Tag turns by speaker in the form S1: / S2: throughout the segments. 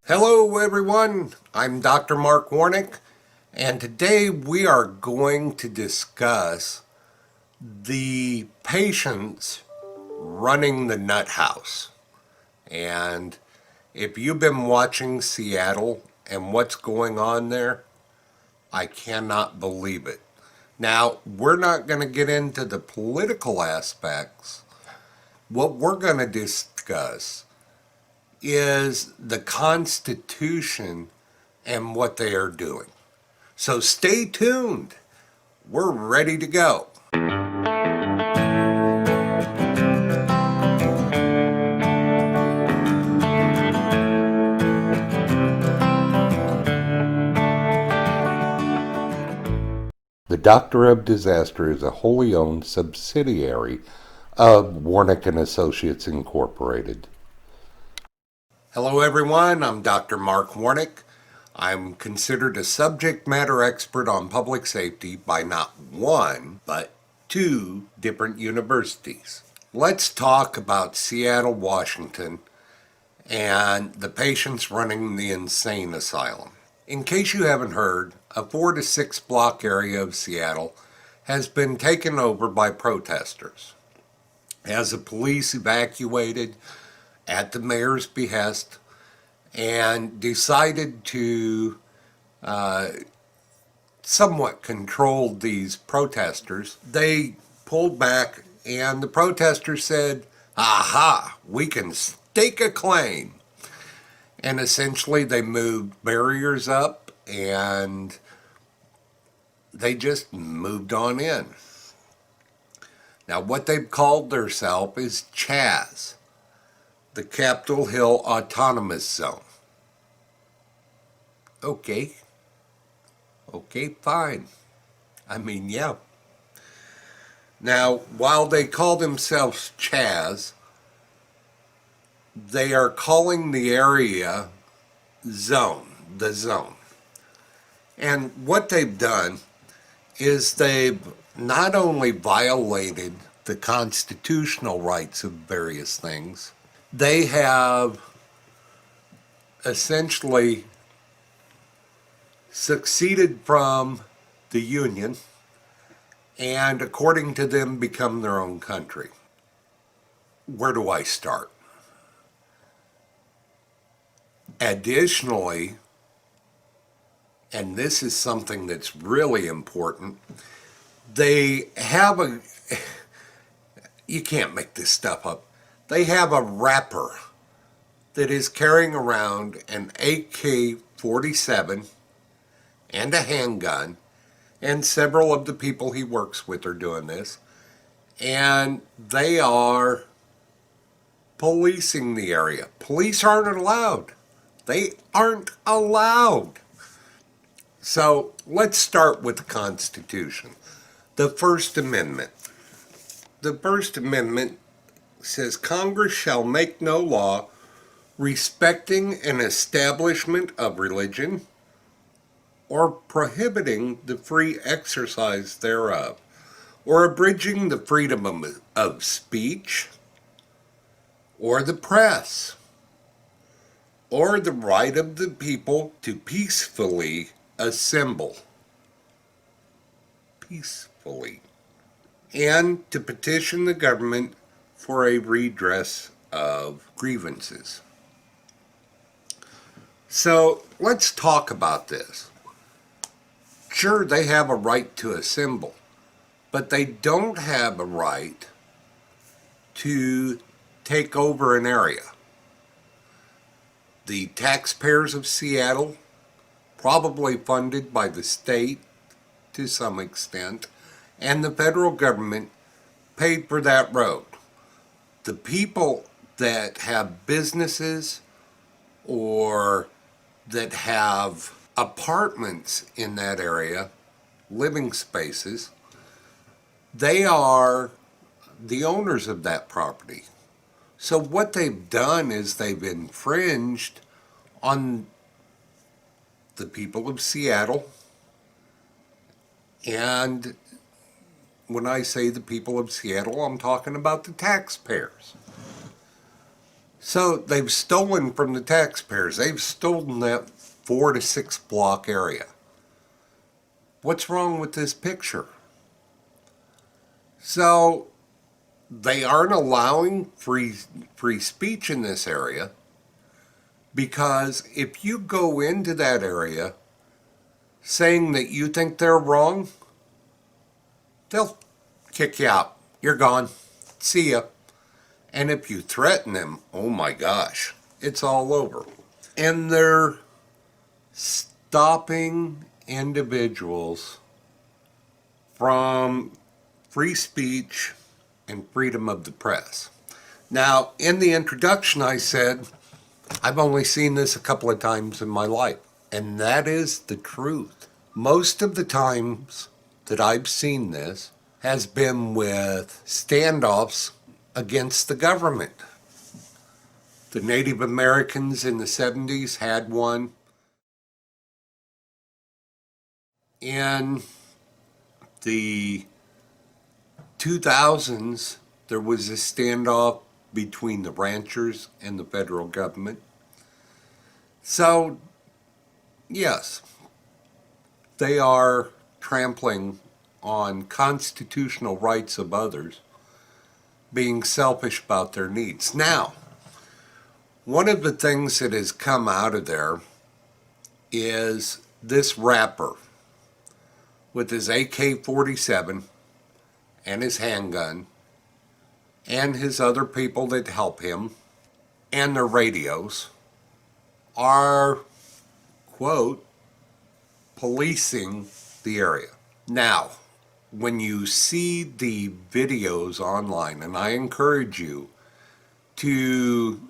S1: Hello everyone, I'm Dr. Mark Warnick, and today we are going to discuss the patients running the nut house. And if you've been watching Seattle and what's going on there, I cannot believe it. Now, we're not going to get into the political aspects. What we're going to discuss is the Constitution and what they are doing. So stay tuned. We're ready to go. The Doctor of Disaster is a wholly owned subsidiary of Warnick and Associates Incorporated. Hello everyone, I'm Dr. Mark Warnick. I'm considered a subject matter expert on public safety by not one, but two different universities. Let's talk about Seattle, Washington, and the patients running the insane asylum. In case you haven't heard, a 4 to 6 block area of Seattle has been taken over by protesters. As the police evacuated at the mayor's behest and decided to somewhat control these protesters, they pulled back and the protesters said, aha, we can stake a claim. And essentially they moved barriers up and they just moved on in. Now what they've called themselves is Chaz, the Capitol Hill Autonomous Zone. Okay, fine. I mean, yeah. Now, while they call themselves Chaz, they are calling the area zone, the zone. And what they've done is they've not only violated the constitutional rights of various things, they have essentially succeeded from the Union and, according to them, become their own country. Where do I start? Additionally, and this is something that's really important, they have you can't make this stuff up, they have a rapper that is carrying around an AK-47 and a handgun, and several of the people he works with are doing this, and they are policing the area. Police aren't allowed. They aren't allowed. So let's start with the Constitution. The First Amendment. The First Amendment says Congress shall make no law respecting an establishment of religion or prohibiting the free exercise thereof, or abridging the freedom of speech, or the press, or the right of the people to peacefully assemble. Peacefully. And to petition the government for a redress of grievances. So let's talk about this. Sure, they have a right to assemble, but they don't have a right to take over an area. The taxpayers of Seattle, probably funded by the state to some extent, and the federal government paid for that road. The people that have businesses or that have apartments in that area, living spaces, they are the owners of that property. So what they've done is they've infringed on the people of Seattle, and when I say the people of Seattle, I'm talking about the taxpayers. So they've stolen from the taxpayers. They've stolen that 4 to 6 block area. What's wrong with this picture? So they aren't allowing free speech in this area because if you go into that area saying that you think they're wrong, they'll kick you out. You're gone. See ya. And if you threaten them, oh my gosh, it's all over. And they're stopping individuals from free speech and freedom of the press. Now, in the introduction, I said, I've only seen this a couple of times in my life, and that is the truth. Most of the times that I've seen this has been with standoffs against the government. The Native Americans in the 70s had one. In the 2000s, there was a standoff between the ranchers and the federal government. So, yes, they are trampling on constitutional rights of others, being selfish about their needs. Now, one of the things that has come out of there is this rapper with his AK-47 and his handgun and his other people that help him and their radios are, quote, policing the area. Now, when you see the videos online, and I encourage you to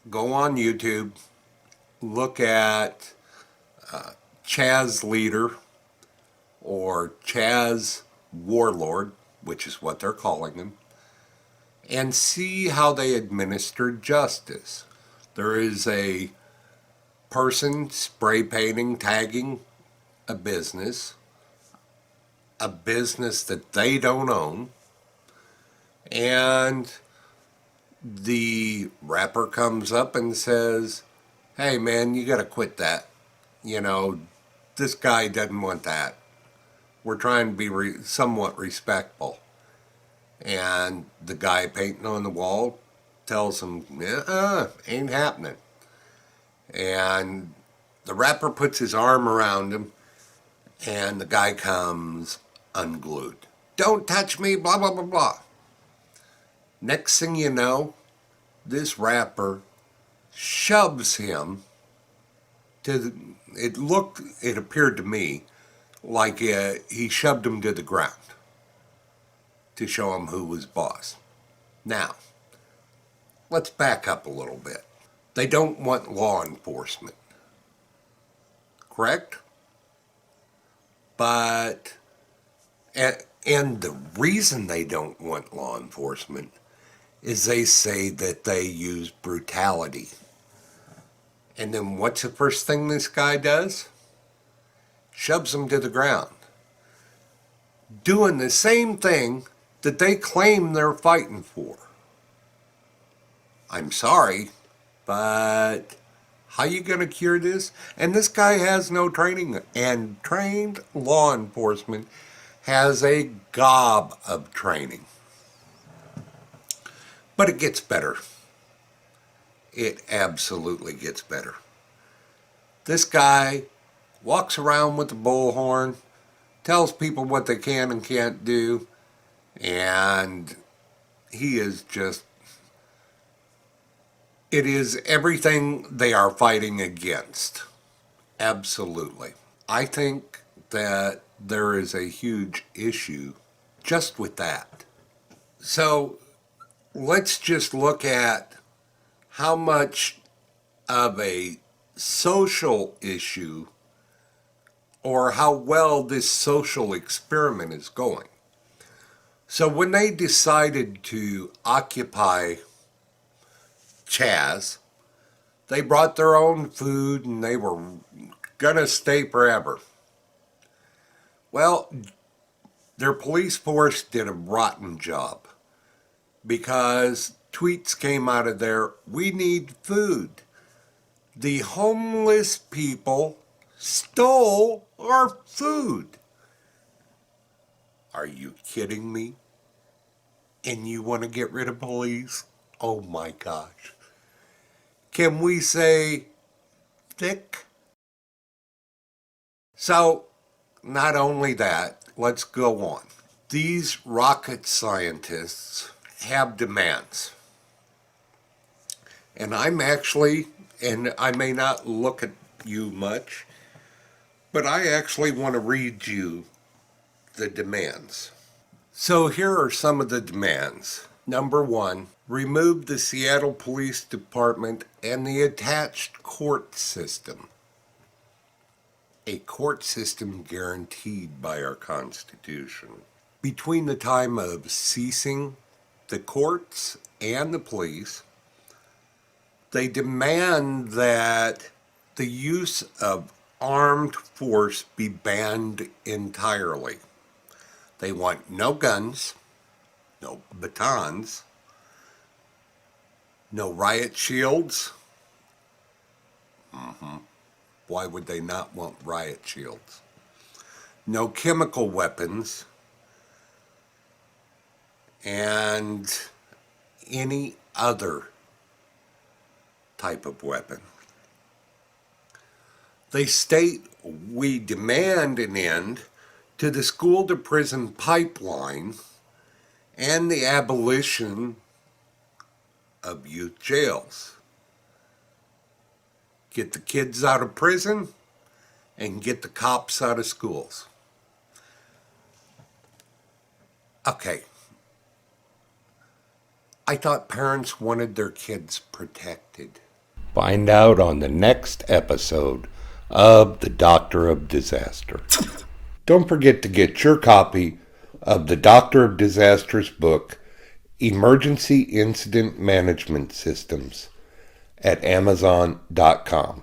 S1: go on YouTube, look at Chaz Leader or Chaz Warlord, which is what they're calling him, and see how they administered justice. There is a person spray painting, tagging a business that they don't own, and the rapper comes up and says, hey man, you gotta quit that. You know, this guy doesn't want that. We're trying to be somewhat respectful. And the guy painting on the wall tells him, ain't happening. And the rapper puts his arm around him, and the guy comes unglued. Don't touch me, blah, blah, blah, blah. Next thing you know, this rapper shoves him it appeared to me like he shoved him to the ground to show him who was boss. Now, let's back up a little bit. They don't want law enforcement, correct? But, and the reason they don't want law enforcement is they say that they use brutality. And then what's the first thing this guy does? Shoves them to the ground. Doing the same thing that they claim they're fighting for. I'm sorry, but how you going to cure this? And this guy has no training, and trained law enforcement has a gob of training. But it gets better. It absolutely gets better. This guy walks around with a bullhorn, tells people what they can and can't do, and he is just, it is everything they are fighting against. Absolutely. I think that there is a huge issue just with that. So let's just look at how much of a social issue or how well this social experiment is going. So when they decided to occupy Chaz, they brought their own food and they were gonna stay forever. Well, their police force did a rotten job because tweets came out of there. We need food. The homeless people stole our food. Are you kidding me? And you want to get rid of police? Oh my gosh. Can we say thick? So, not only that, let's go on. These rocket scientists have demands. And I may not look at you much, but I actually want to read you the demands. So here are some of the demands. Number one, remove the Seattle Police Department and the attached court system. A court system guaranteed by our Constitution. Between the time of ceasing the courts and the police, they demand that the use of armed force be banned entirely. They want no guns, no batons, no riot shields. Why would they not want riot shields? No chemical weapons, and any other type of weapon. They state, we demand an end to the school-to-prison pipeline and the abolition of youth jails. Get the kids out of prison and get the cops out of schools. Okay. I thought parents wanted their kids protected. Find out on the next episode of The Doctor of Disaster. Don't forget to get your copy of the Doctor of Disaster's book, Emergency Incident Management Systems, at Amazon.com.